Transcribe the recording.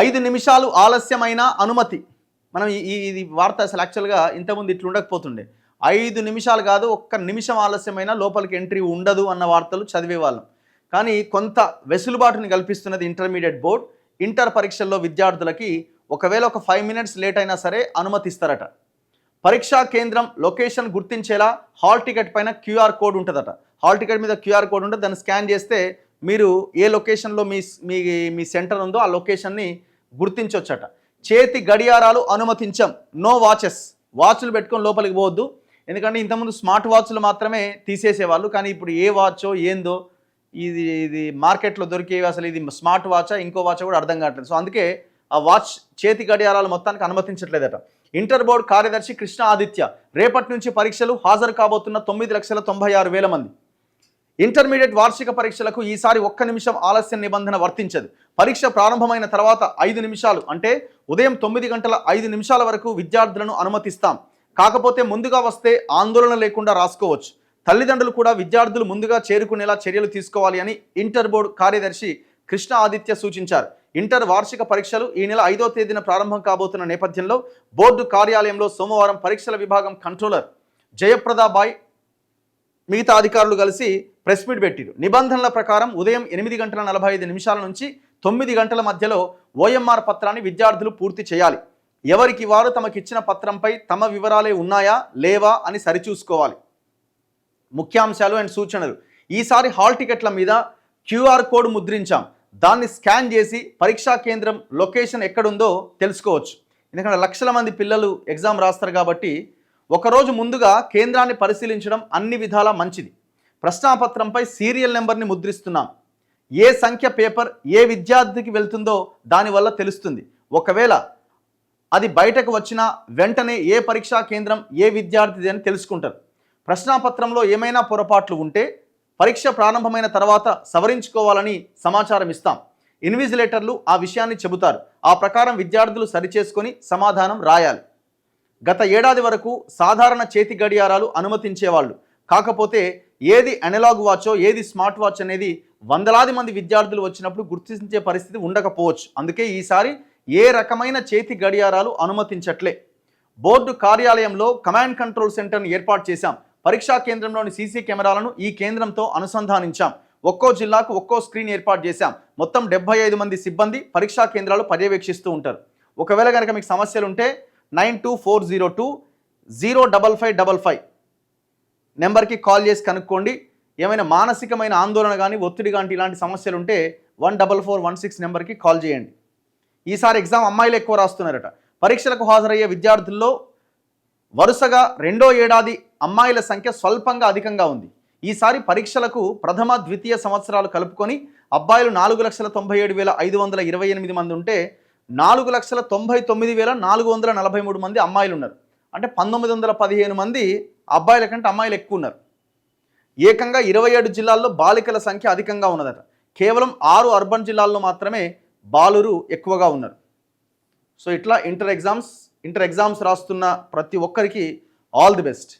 5 నిమిషాలు ఆలస్యమైన అనుమతి. మనం ఇది వార్త అసలు యాక్చువల్గా ఇంతకుముందు ఇట్లా ఉండకపోతుండే. 5 నిమిషాలు కాదు, ఒక్క నిమిషం ఆలస్యమైన లోపలికి ఎంట్రీ ఉండదు అన్న వార్తలు చదివేవాళ్ళం. కానీ కొంత వెసులుబాటుని కల్పిస్తున్నది ఇంటర్మీడియట్ బోర్డ్. ఇంటర్ పరీక్షల్లో విద్యార్థులకి ఒకవేళ ఒక 5 మినిట్స్ లేట్ అయినా సరే అనుమతిస్తారట. పరీక్షా కేంద్రం లొకేషన్ గుర్తించేలా హాల్ టికెట్ పైన క్యూఆర్ కోడ్ ఉంటుందట. హాల్ టికెట్ మీద క్యూఆర్ కోడ్ ఉంటుంది. దాన్ని స్కాన్ చేస్తే మీరు ఏ లొకేషన్లో మీ సెంటర్ ఉందో ఆ లొకేషన్ని గుర్తించవచ్చట. చేతి గడియారాలు అనుమతించం, నో వాచెస్. వాచ్లు పెట్టుకొని లోపలికి పోవద్దు. ఎందుకంటే ఇంతకుముందు స్మార్ట్ వాచ్లు మాత్రమే తీసేసేవాళ్ళు. కానీ ఇప్పుడు ఏ వాచో ఏందో ఇది మార్కెట్లో దొరికేవి, అసలు ఇది స్మార్ట్ వాచా ఇంకో వాచ్ కూడా అర్థం కావట్లేదు. సో అందుకే ఆ వాచ్ చేతి గడియారాలు మొత్తానికి అనుమతించట్లేదట. ఇంటర్ బోర్డు కార్యదర్శి కృష్ణ ఆదిత్య, రేపటి నుంచి పరీక్షలు హాజరు కాబోతున్న 9,96,000 మంది. ఇంటర్మీడియట్ వార్షిక పరీక్షలకు ఈసారి 1 నిమిషం ఆలస్యం నిబంధన వర్తించదు. పరీక్ష ప్రారంభమైన తర్వాత 5 నిమిషాలు అంటే ఉదయం 9 గంటల 5 నిమిషాల వరకు విద్యార్థులను అనుమతిస్తాం. కాకపోతే ముందుగా వస్తే ఆందోళన లేకుండా రాసుకోవచ్చు. తల్లిదండ్రులు కూడా విద్యార్థులు ముందుగా చేరుకునేలా చర్యలు తీసుకోవాలి అని ఇంటర్ బోర్డు కార్యదర్శి కృష్ణ ఆదిత్య సూచించారు. ఇంటర్ వార్షిక పరీక్షలు ఈ నెల 5వ తేదీన ప్రారంభం కాబోతున్న నేపథ్యంలో బోర్డు కార్యాలయంలో సోమవారం పరీక్షల విభాగం కంట్రోలర్ జయప్రదాబాయ్ మిగతా అధికారులు కలిసి ప్రెస్ మీట్ పెట్టారు. నిబంధనల ప్రకారం ఉదయం 8 గంటల 45 నిమిషాల నుంచి 9 గంటల మధ్యలో ఓఎంఆర్ పత్రాన్ని విద్యార్థులు పూర్తి చేయాలి. ఎవరికి వారు తమకిచ్చిన పత్రంపై తమ వివరాలే ఉన్నాయా లేవా అని సరిచూసుకోవాలి. ముఖ్యాంశాలు అండ్ సూచనలు. ఈసారి హాల్ టికెట్ల మీద క్యూఆర్ కోడ్ ముద్రించాం. దాన్ని స్కాన్ చేసి పరీక్షా కేంద్రం లొకేషన్ ఎక్కడుందో తెలుసుకోవచ్చు. ఎందుకంటే లక్షల మంది పిల్లలు ఎగ్జామ్ రాస్తారు కాబట్టి ఒకరోజు ముందుగా కేంద్రాన్ని పరిశీలించడం అన్ని విధాలా మంచిది. ప్రశ్నాపత్రంపై సీరియల్ నెంబర్ని ముద్రిస్తున్నాం. ఏ సంఖ్య పేపర్ ఏ విద్యార్థికి వెళ్తుందో దానివల్ల తెలుస్తుంది. ఒకవేళ అది బయటకు వచ్చినా వెంటనే ఏ పరీక్షా కేంద్రం ఏ విద్యార్థిది అని తెలుసుకుంటారు. ప్రశ్నాపత్రంలో ఏమైనా పొరపాట్లు ఉంటే పరీక్ష ప్రారంభమైన తర్వాత సవరించుకోవాలని సమాచారం ఇస్తాం. ఇన్విజిలేటర్లు ఆ విషయాన్ని చెబుతారు. ఆ ప్రకారం విద్యార్థులు సరిచేసుకొని సమాధానం రాయాలి. గత ఏడాది వరకు సాధారణ చేతి గడియారాలు అనుమతించేవాళ్ళు. కాకపోతే ఏది అనలాగ్ వాచో ఏది స్మార్ట్ వాచ్ అనేది వందలాది మంది విద్యార్థులు వచ్చినప్పుడు గుర్తించే పరిస్థితి ఉండకపోవచ్చు. అందుకే ఈసారి ఏ రకమైన చేతి గడియారాలు అనుమతించట్లే. బోర్డు కార్యాలయంలో కమాండ్ కంట్రోల్ సెంటర్ను ఏర్పాటు చేశాం. పరీక్షా కేంద్రంలోని సీసీ కెమెరాలను ఈ కేంద్రంతో అనుసంధానించాం. ఒక్కో జిల్లాకు ఒక్కో స్క్రీన్ ఏర్పాటు చేశాం. మొత్తం 75 మంది సిబ్బంది పరీక్షా కేంద్రాలు పర్యవేక్షిస్తూ ఉంటారు. ఒకవేళ కనుక మీకు సమస్యలు ఉంటే 9240205555 నెంబర్కి కాల్ చేసి కనుక్కోండి. ఏమైనా మానసికమైన ఆందోళన కానీ ఒత్తిడి కానీ ఇలాంటి సమస్యలు ఉంటే 14416 నెంబర్కి కాల్ చేయండి. ఈసారి ఎగ్జామ్ అమ్మాయిలు ఎక్కువ రాస్తున్నారట. పరీక్షలకు హాజరయ్యే విద్యార్థుల్లో వరుసగా 2వ ఏడాది అమ్మాయిల సంఖ్య స్వల్పంగా అధికంగా ఉంది. ఈసారి పరీక్షలకు ప్రథమ ద్వితీయ సంవత్సరాలు కలుపుకొని అబ్బాయిలు 4,97,528 మంది ఉంటే 4,99,443 మంది అమ్మాయిలు ఉన్నారు. అంటే 1915 మంది అబ్బాయిల కంటే అమ్మాయిలు ఎక్కువ ఉన్నారు. ఏకంగా 27 జిల్లాల్లో బాలికల సంఖ్య అధికంగా ఉన్నదట. కేవలం 6 అర్బన్ జిల్లాల్లో మాత్రమే బాలురు ఎక్కువగా ఉన్నారు. సో ఇట్లా ఇంటర్ ఎగ్జామ్స్ రాస్తున్న ప్రతి ఒక్కరికి ఆల్ ది బెస్ట్.